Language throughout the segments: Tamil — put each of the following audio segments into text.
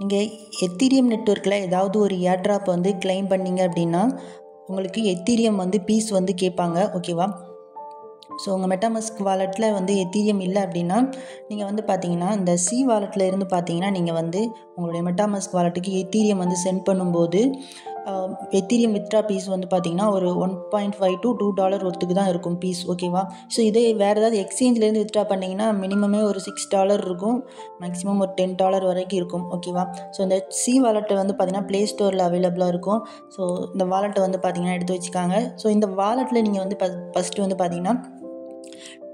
நீங்கள் எத்தீரியம் நெட்வொர்க்கில் ஏதாவது ஒரு ஏர்ட்ராப் வந்து கிளைம் பண்ணீங்க அப்படின்னா உங்களுக்கு எத்தீரியம் வந்து பீஸ் வந்து கேட்பாங்க. ஓகேவா? ஸோ உங்கள் மெட்டாமாஸ்க் வாலெட்டில் வந்து எத்தீரியம் இல்லை அப்படின்னா நீங்கள் வந்து பார்த்தீங்கன்னா இந்த சி வாலெட்டில் இருந்து பார்த்தீங்கன்னா நீங்கள் வந்து உங்களுடைய மெட்டாமாஸ்க் வாலெட்டுக்கு எத்தீரியம் வந்து சென்ட் பண்ணும்போது எத்தீரியம் வித்ட்ரா பீஸ் வந்து பார்த்தீங்கன்னா ஒரு $1.5 to $2 ஒருத்துக்கு தான் இருக்கும் பீஸ். ஓகேவா? ஸோ இதே வேறு ஏதாவது எக்ஸ்சேஞ்சிலேருந்து வித்ட்ரா பண்ணிங்கன்னா மினிமமே ஒரு $6 இருக்கும், மேக்ஸிமம் ஒரு $10 வரைக்கும் இருக்கும். ஓகேவா? ஸோ இந்த சி வாலெட்டை வந்து பார்த்தீங்கன்னா ப்ளே ஸ்டோரில் அவைலபிளாக இருக்கும். ஸோ இந்த வாலெட்டை வந்து பார்த்தீங்கன்னா எடுத்து வச்சுக்காங்க. ஸோ இந்த வாலெட்டில் நீங்கள் வந்து ஃபஸ்ட்டு வந்து பார்த்தீங்கன்னா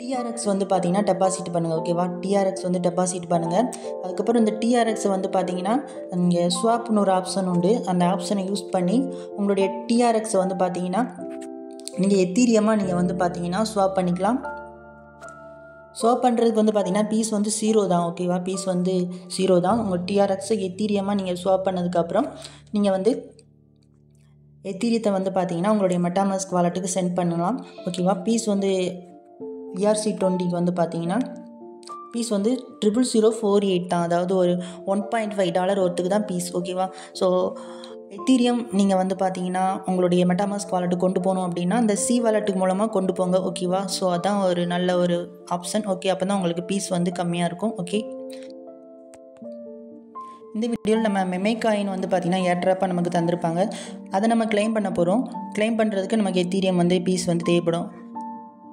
டிஆர்எக்ஸ் வந்து பார்த்தீங்கன்னா டெபாசிட் பண்ணுங்கள். ஓகேவா? டிஆர்எக்ஸ் வந்து டெபாசிட் பண்ணுங்கள். அதுக்கப்புறம் இந்த டிஆர்எக்ஸை வந்து பார்த்தீங்கன்னா இங்கே ஸ்வாப்னு ஒரு ஆப்ஷன் உண்டு. அந்த ஆப்ஷனை யூஸ் பண்ணி உங்களுடைய டிஆர்எக்ஸை வந்து பார்த்தீங்கன்னா நீங்கள் எத்தீரியமாக நீங்கள் வந்து பார்த்தீங்கன்னா ஸ்வாப் பண்ணிக்கலாம். ஸ்வாப் பண்ணுறதுக்கு வந்து பார்த்தீங்கன்னா பீஸ் வந்து 0 தான். ஓகேவா? பீஸ் வந்து 0 தான். உங்கள் டிஆர்எக்ஸை எத்தீரியமாக நீங்கள் ஸ்வாப் பண்ணதுக்கப்புறம் நீங்கள் வந்து எத்தீரியத்தை வந்து பார்த்தீங்கன்னா உங்களுடைய மெட்டாமாஸ்க் வாலெட்டுக்கு சென்ட் பண்ணலாம். ஓகேவா? பீஸ் வந்து ERC20 வந்து பார்த்தீங்கன்னா பீஸ் வந்து 00048 தான். அதாவது ஒரு $1.5 ஒருத்துக்கு தான் பீஸ். ஓகேவா? ஸோ எத்தீரியம் நீங்கள் வந்து பார்த்தீங்கன்னா உங்களுடைய மெட்டாமாஸ்க் வாலெட்டுக்கு கொண்டு போகணும் அப்படின்னா இந்த சி வாலெட்டுக்கு மூலமாக கொண்டு போங்க. ஓகேவா? ஸோ அதான் ஒரு நல்ல ஒரு ஆப்ஷன். ஓகே, அப்போ தான் உங்களுக்கு பீஸ் வந்து கம்மியாக இருக்கும். ஓகே, இந்த வீடியோவில் நம்ம மெமைகாயின் வந்து பார்த்திங்கன்னா ஏர்ட்ராப்பாக நமக்கு தந்திருப்பாங்க. அதை நம்ம கிளைம் பண்ண போகிறோம். கிளைம் பண்ணுறதுக்கு நமக்கு எத்தீரியம் வந்து பீஸ் வந்து தேவைப்படும்.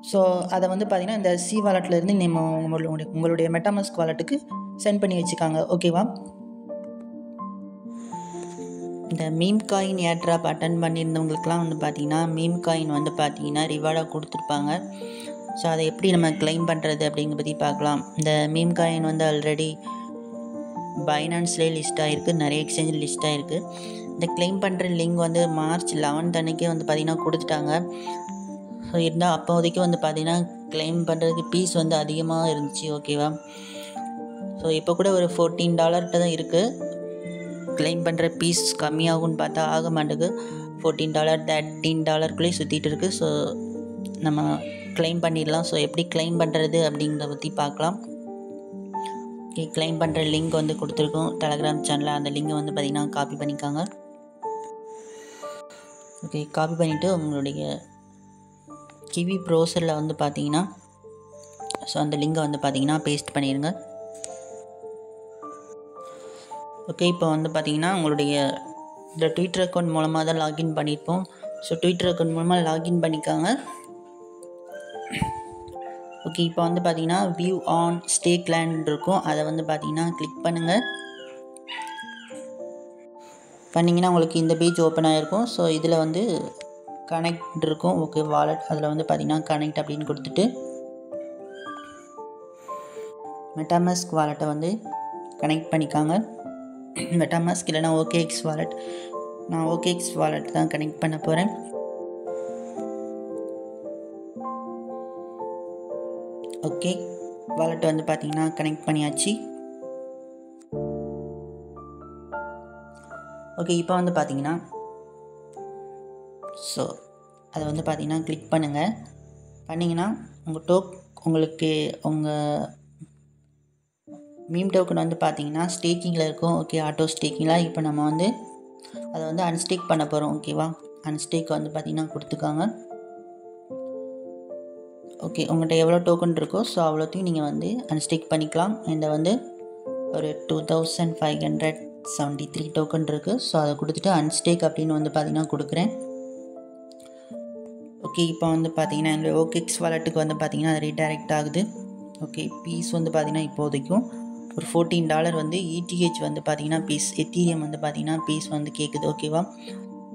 ஸோ அதை வந்து பார்த்திங்கன்னா இந்த சி வாலெட்லேருந்து நம்ம உங்களுடைய மெட்டாமாஸ்க் வாலெட்டுக்கு சென்ட் பண்ணி வச்சுக்காங்க. ஓகேவா? இந்த மீம் காயின் ஏர்ட்ராப் அட்டன் பண்ணியிருந்தவங்களுக்குலாம் வந்து பார்த்திங்கன்னா மீம் காயின் வந்து பார்த்திங்கன்னா ரிவார்டாக கொடுத்துருப்பாங்க. ஸோ அதை எப்படி நம்ம கிளைம் பண்ணுறது அப்படிங்கிற பற்றி பார்க்கலாம். இந்த மீம் காயின் வந்து ஆல்ரெடி பைனான்ஸ்லேயே லிஸ்ட் ஆகிருக்கு, நிறைய எக்ஸ்சேஞ்சில் லிஸ்ட் ஆகிருக்கு. இந்த கிளைம் பண்ணுற லிங்க் வந்து March 11 அன்றைக்கே வந்து பார்த்திங்கன்னா கொடுத்துட்டாங்க. ஸோ இருந்தால் அப்போதைக்கு வந்து பார்த்திங்கன்னா கிளைம் பண்ணுறதுக்கு பீஸ் வந்து அதிகமாக இருந்துச்சு. ஓகேவா? ஸோ இப்போ கூட ஒரு $14 தான் இருக்குது. கிளைம் பண்ணுற பீஸ் கம்மியாகும்னு பார்த்தா ஆக மாட்டேங்குது. $14 $13 சுற்றிட்டு இருக்குது. ஸோ நம்ம கிளைம் பண்ணிடலாம். ஸோ எப்படி கிளைம் பண்ணுறது அப்படிங்கிறத பற்றி பார்க்கலாம். ஓகே, கிளைம் பண்ணுற லிங்க் வந்து கொடுத்துருக்கோம் டெலகிராம் சேனலில். அந்த லிங்கை வந்து பார்த்திங்கன்னா காப்பி பண்ணிக்காங்க. ஓகே, காப்பி பண்ணிவிட்டு உங்களுடைய கிவி ப்ரௌசரில் வந்து பார்த்தீங்கன்னா ஸோ அந்த லிங்கை வந்து பார்த்தீங்கன்னா பேஸ்ட் பண்ணிடுங்க. ஓகே, இப்போ வந்து பார்த்தீங்கன்னா உங்களுடைய இந்த ட்விட்டர் அக்கௌண்ட் மூலமாக தான் லாகின் பண்ணியிருப்போம். ஸோ ட்விட்டர் அக்கௌண்ட் மூலமாக லாகின் பண்ணிக்காங்க. ஓகே, இப்போ வந்து பார்த்தீங்கன்னா வியூ ஆன் ஸ்டேக் லேண்ட் இருக்கும். அதை வந்து பார்த்தீங்கன்னா கிளிக் பண்ணுங்கள். பண்ணிங்கன்னா உங்களுக்கு இந்த பேஜ் ஓப்பன் ஆகிருக்கும். ஸோ இதில் வந்து கனெக்ட் இருக்கும். ஓகே, வாலெட் அதில் வந்து பார்த்தீங்கன்னா கனெக்ட் அப்படின்னு கொடுத்துட்டு மெட்டாமாஸ்க் வாலெட்டை வந்து கனெக்ட் பண்ணிக்காங்க. மெட்டாமாஸ்க் இல்லைனா OKX வாலெட். நான் OKX வாலெட் தான் கனெக்ட் பண்ண போகிறேன். ஓகே, வாலெட் வந்து பார்த்தீங்கன்னா கனெக்ட் பண்ணியாச்சு. ஓகே, இப்போ வந்து பார்த்தீங்கன்னா ஸோ அதை வந்து பார்த்தீங்கன்னா கிளிக் பண்ணுங்கள். பண்ணிங்கன்னா உங்களுக்கு உங்கள் மீம் டோக்கன் வந்து பார்த்தீங்கன்னா ஸ்டேக்கிங்கில் இருக்கும். ஓகே, ஆட்டோ ஸ்டேக்கிங்கில் இப்போ நம்ம வந்து அதை வந்து அன்ஸ்டேக் பண்ண போகிறோம். ஓகேவா? அன்ஸ்டேக் வந்து பார்த்தீங்கன்னா கொடுத்துக்காங்க. ஓகே, உங்கள்கிட்ட எவ்வளோ டோக்கன் இருக்கோ ஸோ அவ்வளோத்தையும் நீங்கள் வந்து அன்ஸ்டேக் பண்ணிக்கலாம். இந்த வந்து ஒரு 2573 டோக்கன் இருக்குது. ஸோ அதை கொடுத்துட்டு அன்ஸ்டேக் அப்படின்னு வந்து பார்த்தீங்கன்னா கொடுக்குறேன். ஓகே, இப்போ வந்து பார்த்தீங்கன்னா என்னோட OKX வாலெட்டுக்கு வந்து பார்த்தீங்கன்னா அது ரீடைரக்ட் ஆகுது. ஓகே, பீஸ் வந்து பார்த்தீங்கன்னா இப்போதைக்கும் ஒரு $14 வந்து ETH வந்து பார்த்தீங்கன்னா பீஸ் எத்தீரியம் வந்து பார்த்தீங்கன்னா பீஸ் வந்து கேட்குது. ஓகேவா?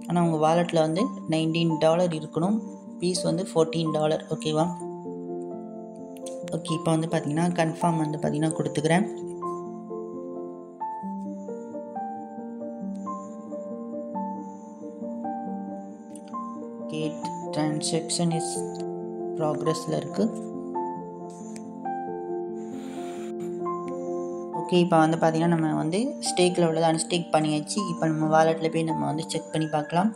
ஆனால் உங்கள் வாலெட்டில் வந்து $19 இருக்கணும். பீஸ் வந்து $14. ஓகேவா? ஓகே, இப்போ வந்து பார்த்தீங்கன்னா கன்ஃபார்ம் வந்து பார்த்தீங்கன்னா கொடுத்துக்கிறேன். ஓகே, ட்ரான்சாக்ஷன் இஸ் ப்ராக்ரஸில் இருக்குது. ஓகே, இப்போ வந்து பார்த்திங்கன்னா நம்ம வந்து ஸ்டேக்கில் உள்ளதை அன்ஸ்டேக் பண்ணியாச்சு. இப்போ நம்ம வாலெட்டில் போய் நம்ம வந்து செக் பண்ணி பார்க்கலாம்.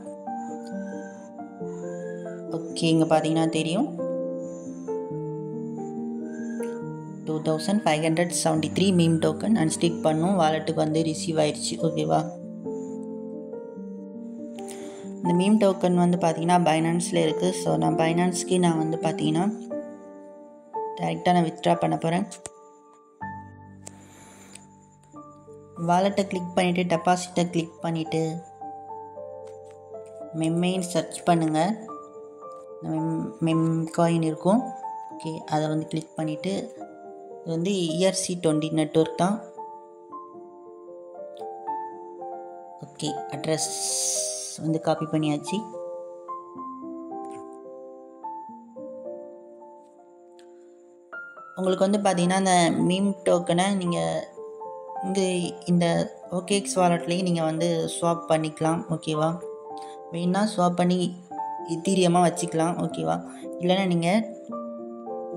ஓகே, இங்கே பார்த்தீங்கன்னா தெரியும் 1573 மீம் டோக்கன் அண்ட் ஸ்டிக் பண்ணும் வாலெட்டுக்கு வந்து ரிசீவ் ஆயிடுச்சு. ஓகேவா? இந்த மீம் டோக்கன் வந்து பார்த்தீங்கன்னா பைனான்ஸில் இருக்குது. ஸோ நான் பைனான்ஸ்க்கு நான் வந்து பார்த்தீங்கன்னா டைரெக்டாக நான் வித்ட்ரா பண்ண போகிறேன். வாலெட்டை கிளிக் பண்ணிவிட்டு டெபாசிட்டை கிளிக் பண்ணிவிட்டு மெம்மெயின் சர்ச் பண்ணுங்கள். மெம் காயின் இருக்கும். ஓகே, அதை வந்து கிளிக் பண்ணிவிட்டு இது வந்து ERC20 நெட்வொர்க் தான். ஓகே, அட்ரஸ் வந்து காப்பி பண்ணியாச்சு. உங்களுக்கு வந்து பார்த்தீங்கன்னா அந்த மீம் டோக்கனை நீங்கள் இந்த OKX வாலெட்லேயும் நீங்கள் வந்து ஸ்வாப் பண்ணிக்கலாம். ஓகேவா? வேணா ஸ்வாப் பண்ணி எத்தீரியமாக வச்சுக்கலாம். ஓகேவா? இல்லைன்னா நீங்கள்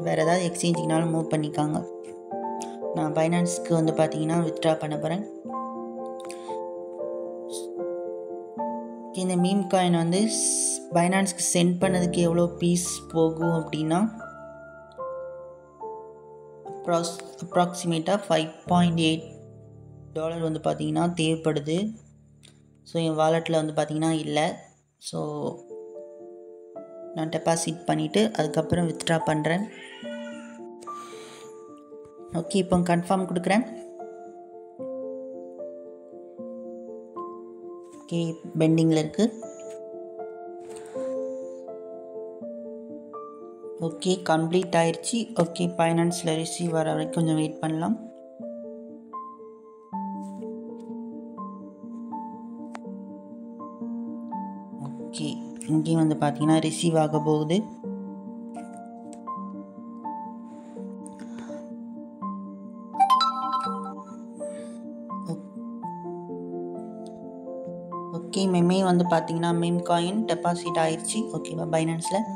வேறு ஏதாவது எக்ஸ்சேஞ்சுக்குனாலும் மூவ் பண்ணிக்காங்க. நான் பைனான்ஸ்க்கு வந்து பார்த்தீங்கன்னா வித்ட்ரா பண்ண போகிறேன். இந்த மீம் காயின் வந்து பைனான்ஸ்க்கு சென்ட் பண்ணதுக்கு எவ்வளோ பீஸ் போகும் அப்படின்னா அப்ராக்சிமேட்டாக $5.8 வந்து பார்த்திங்கன்னா தேவைப்படுது. ஸோ என் வாலெட்டில் வந்து பார்த்திங்கன்னா இல்லை. ஸோ நான் டெபாசிட் பண்ணிவிட்டு அதுக்கப்புறம் வித்ட்ரா பண்ணுறேன். ஓகே, இப்போ கன்ஃபார்ம் கொடுக்குறேன். ஓகே, பெண்டிங்கில் இருக்குது. ஓகே, கம்ப்ளீட் ஆயிடுச்சு. ஓகே, ஃபைனான்ஸில் ரிசீவ் வர வரைக்கும் கொஞ்சம் வெயிட் பண்ணலாம். ஓகே, இங்கேயும் வந்து பார்த்தீங்கன்னா ரிசீவ் ஆக போகுது. ஓகே, மெமே வந்து பார்த்தீங்கன்னா மீம் காயின் டெபாசிட் ஆயிடுச்சு. ஓகேவா? பைனான்ஸில்